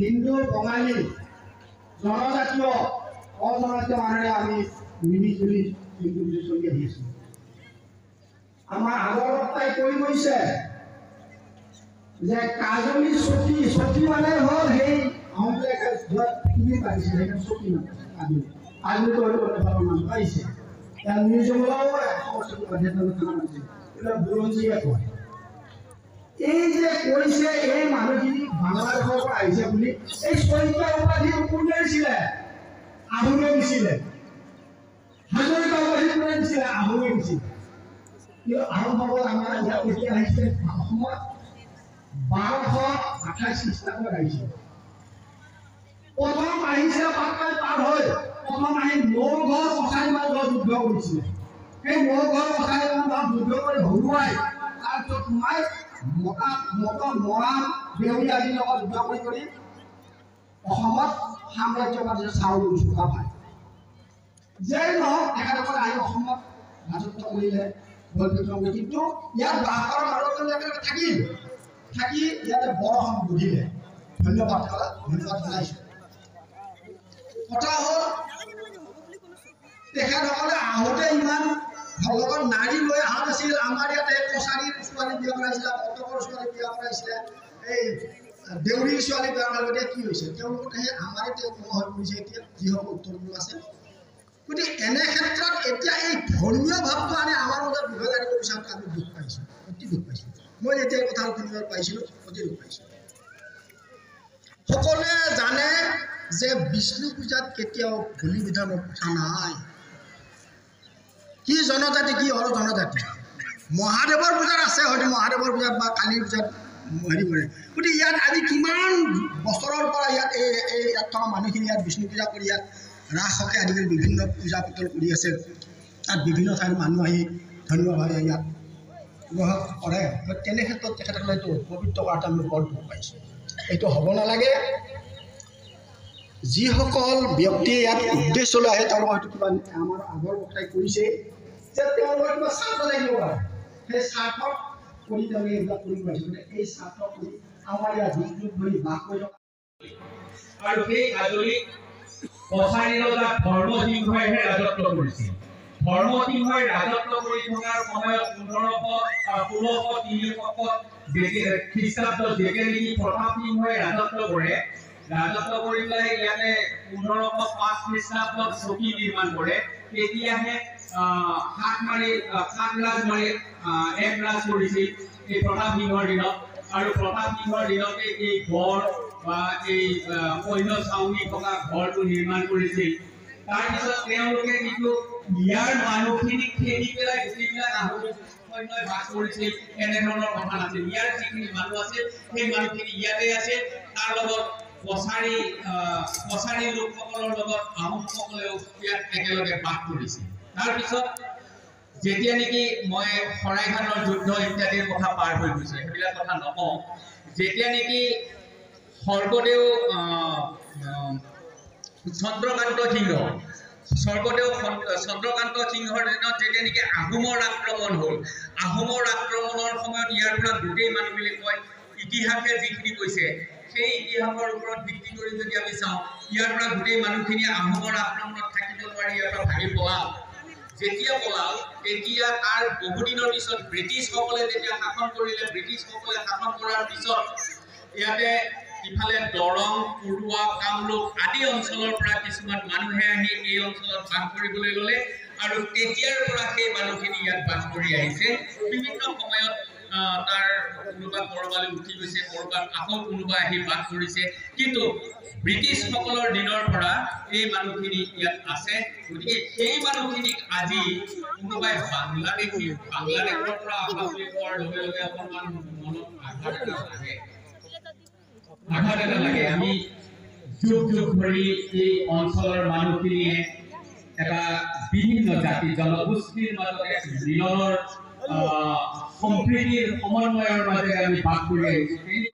হিন্দু বঙালী জনজাতীয় অজনজাতীয় মানুহে আমি মিলিজুলি চলি আহি আছো। আমাৰ আগৰ বক্তাই কৈ গৈছে যে কাজলী চকী মানে হ'ল সেই আহোমবিলাকে য'ত পৃথিৱী পাইছিলে সেইখন চকী মানে কাজলীটো হয়তো অনেক নাম পাইছে। তাৰ মিউজিয়ামৰো সংস্কৃতি অধ্যয়ন আছে, এটা বুৰঞ্জীয়ে কয়। এই যে কৈছে এই মানুহখিনি বাংলাদেশৰ পৰা আহিছে বুলি, এই চৈত্য উপাধি কোনে দিছিলে? আহোমে দিছিলে। হাজৰিকা উপাধি কোনে দিছিলে? আহোমে দিছিলে। কিন্তু আহোমসকল আমাৰ ইয়াত কেতিয়া আহিছে? অসমত 1228 খ্ৰীষ্টাব্দত আহিছে। প্ৰথম আহিছে পাটকাই পাৰ হৈ, প্ৰথম আহি নৌঘৰ কছাৰীমাৰ লগত যুদ্ধ কৰিছিলে। সেই নৌঘৰ কছাৰীমাৰ লগত যুদ্ধ কৰি হৰুৱাই তাৰপিছত সোমাই মৰাণ দেউৰী আদিৰ লগত যুদ্ধ কৰি অসমত সাম্ৰাজ্যবাদী চাউল চুকা পায়। যেই নহওক তেখেতসকলে আহি অসমত ৰাজত্ব কৰিলে, কিন্তু ইয়াত বাস কৰা মানুহজনে থাকি ইয়াতে বৰখন বুধিলে। ধন্যবাদ জনাইছোঁ। কথা হ'ল তেখেতসকলে আহোঁতে ইমান লগত নাৰী লৈ অহা নাছিল। আমাৰ ইয়াতে কছাৰীৰ ছোৱালী বিয়া কৰাইছিলে, কটকৰ ছোৱালী বিয়া কৰাইছিলে, এই দেউৰীৰ ছোৱালী বিয়া কৰাইছিলে। কি হৈছে? তেওঁলোকৰ সেই আমাৰে নোহোৱা হৈ পৰিছে এতিয়া যিসকল উত্তৰবোৰ আছে। গতিকে এনে ক্ষেত্ৰত এতিয়া এই ধৰ্মীয় ভাৱটো আনি আমাৰ মাজত বিভেদ আনিব বিচাৰোঁতে আমি দুখ পাইছোঁ, অতি দুখ পাইছোঁ। মই যেতিয়া কথা শুনিব পাইছিলোঁ অতি দুখ পাইছোঁ। সকলোৱে জানে যে বিষ্ণু পূজাত কেতিয়াও বলি বিধানৰ কথা নাই। কি জনজাতি, কি অৰ জনজাতি? মহাদেৱৰ পূজাত আছে, হয়তো মহাদেৱৰ পূজাত বা কালীৰ পূজাত হেৰি কৰে। গতিকে ইয়াত আজি কিমান বছৰৰ পৰা ইয়াত ইয়াত থকা মানুহখিনি ইয়াত বিষ্ণু পূজা কৰি ইয়াত ৰাসকে আদি কৰি বিভিন্ন পূজা পাতল কৰি আছে। তাত বিভিন্ন ঠাইৰ মানুহ আহি ধৰ্মীয়ভাৱে ইয়াত উপভোগ কৰে। তেনে ক্ষেত্ৰত তেখেতসকলে এইটো পবিত্ৰ কৰাটো আমি বৰ দুখ পাইছোঁ। এইটো হ'ব নালাগে। যিসকল ব্যক্তিয়ে ইয়াত উদ্দেশ্য লৈ আহে তেওঁলোকৰ হয়তো কিবা আমাৰ আগৰ কথাই কৰিছে যে তেওঁলোকৰ কিবা স্বাৰ্থ লাগিব পাৰে। সেই স্বাৰ্থত কৰি তেওঁলোকে এইবিলাক কৰিব পাৰিছে। এই স্বাৰ্থ কৰি আমাৰ ইয়াত যুগ যুগ ধৰি বাস কৰি থকা আৰু সেই কাজলী কছাৰীৰ ৰজা ধৰ্মসিংহইহে ৰাজত্ব কৰিছিল। ধৰ্মসিংহই ৰাজত্ব কৰি থকাৰ সময়ত 1603 খ্ৰীষ্টাব্দত যেতিয়া নেকি প্ৰতাপ সিংহই ৰাজত্ব কৰে, ৰাজত্ব কৰি পেলাই ইয়াতে 1505 খ্ৰীষ্টাব্দত চকী নিৰ্মাণ কৰে। তেতিয়াহে সাত ৰাজ মাৰি এক ৰাজ কৰিছিল এই প্ৰতাপ সিংহৰ দিনত। আৰু প্ৰতাপ সিংহৰ দিনতে এই গড় বা এই সৈন্য চাউনি থকা ঘৰটো নিৰ্মাণ কৰিছিল। তাৰপিছত তেওঁলোকে কিন্তু ইয়াৰ মানুহখিনিক খেদি পেলাই গোটেইবিলাক আহোম সৈন্যই বাস কৰিছিল এনেধৰণৰ কথা নাছিল। ইয়াৰ যিখিনি মানুহ আছিল সেই মানুহখিনি ইয়াতে আছে। তাৰ লগত কছাৰী লোকসকলৰ লগত আহোমসকলেও ইয়াত একেলগে বাস কৰিছিল। তাৰপিছত যেতিয়া নেকি মই শৰাইঘাটৰ যুদ্ধ ইত্যাদিৰ কথা পাৰ হৈ গৈছে, সেইবিলাক কথা নকওঁ। যেতিয়া নেকি স্বৰ্গদেউ চন্দ্ৰকান্ত সিংহৰ দিনত যেতিয়া নেকি আহোমৰ আক্ৰমণ হ'ল, আহোমৰ আক্ৰমণৰ সময়ত ইয়াৰ পৰা গোটেই মানুহবিলাক কয়, ইতিহাসে যিখিনি কৈছে সেই ইতিহাসৰ ওপৰত ভিত্তি কৰি যদি আমি চাওঁ, ইয়াৰ পৰা গোটেই মানুহখিনি আহোমৰ আক্ৰমণত থাকিব নোৱাৰি ইয়াৰ পৰা ভাগি পলাল। যেতিয়া পলাল তেতিয়া তাৰ বহুদিনৰ পিছত ব্ৰিটিছসকলে যেতিয়া শাসন কৰিলে, ব্ৰিটিছসকলে শাসন কৰাৰ পিছত ইয়াতে ইফালে দৰং, পৰুৱা, কামৰূপ আদি অঞ্চলৰ পৰা কিছুমান মানুহে আহি এই অঞ্চলত বাস কৰিবলৈ ল'লে। আৰু তেতিয়াৰ পৰা সেই মানুহখিনি ইয়াত বাস কৰি আহিছে। বিভিন্ন সময়ত তাৰ কোনোবা কৰবালৈ উঠি গৈছে, কৰবাত আকৌ কোনোবা আহি বাস কৰিছে। কিন্তু ব্ৰিটিছসকলৰ দিনৰ পৰা এই মানুহখিনি ইয়াত আছে। গতিকে সেই মানুহখিনিক আজি কোনোবাই বাংলাদেশৰ পৰা অহা বুলি কোৱাৰ লগে লগে অকণমান মনত আঘাত এটা লাগে। আমি যুগ যুগ ধৰি এই অঞ্চলৰ মানুহখিনিয়ে এটা বিভিন্ন জাতি জনগোষ্ঠীৰ মাজত এক মিলনৰ সম্প্ৰীতিৰ সমন্বয়ৰ মাজেৰে আমি বাস কৰি আহিছোঁ।